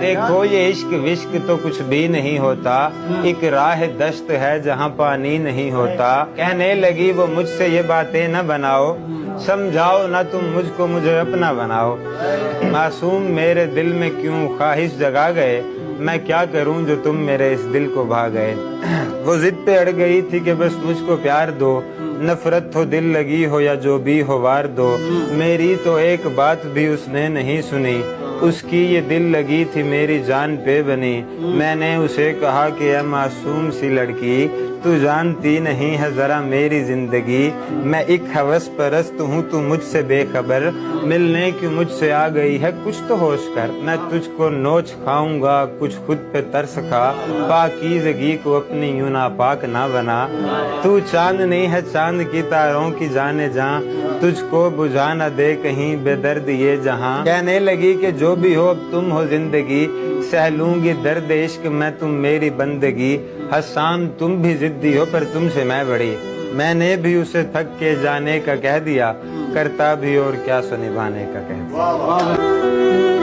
دیکھو یہ عشق وشق تو کچھ بھی نہیں ہوتا، ایک راہ دشت ہے جہاں پانی نہیں ہوتا۔ کہنے لگی وہ مجھ سے یہ باتیں نہ بناؤ، سمجھاؤ نہ تم مجھ کو مجھے اپنا بناؤ۔ معصوم میرے دل میں کیوں خواہش جگا گئے، میں کیا کروں جو تم میرے اس دل کو بھا گئے۔ وہ ضد پہ اڑ گئی تھی کہ بس مجھ کو پیار دو، نفرت ہو دل لگی ہو یا جو بھی ہو وار دو۔ میری تو ایک بات بھی اس نے نہیں سنی، اس کی یہ دل لگی تھی میری جان پہ بنی۔ میں نے اسے کہا کہ اے معصوم سی لڑکی، تو جانتی نہیں ہے ذرا میری زندگی۔ میں ایک ہوس پرست ہوں تو مجھ سے بے خبر، ملنے کی مجھ سے آ گئی ہے کچھ تو ہوش کر۔ میں تجھ کو نوچ کھاؤں گا کچھ خود پہ ترس کھا، پاکیزگی کو اپنی یوں ناپاک نہ بنا۔ تو چاند نہیں ہے چاند کی تاروں کی جانے جاں، تجھ کو بجھا نہ دے کہیں بے درد یہ جہاں۔ کہنے لگی کہ جو بھی ہو اب تم ہو زندگی، سہ لوں گی درد عشق میں تم میری بندگی۔ حسان تم بھی ضدی ہو پر تم سے میں بڑی، میں نے بھی اسے تھک کے جانے کا کہہ دیا، کرتا بھی اور کیا سو نبھانے کا کہہ دیا۔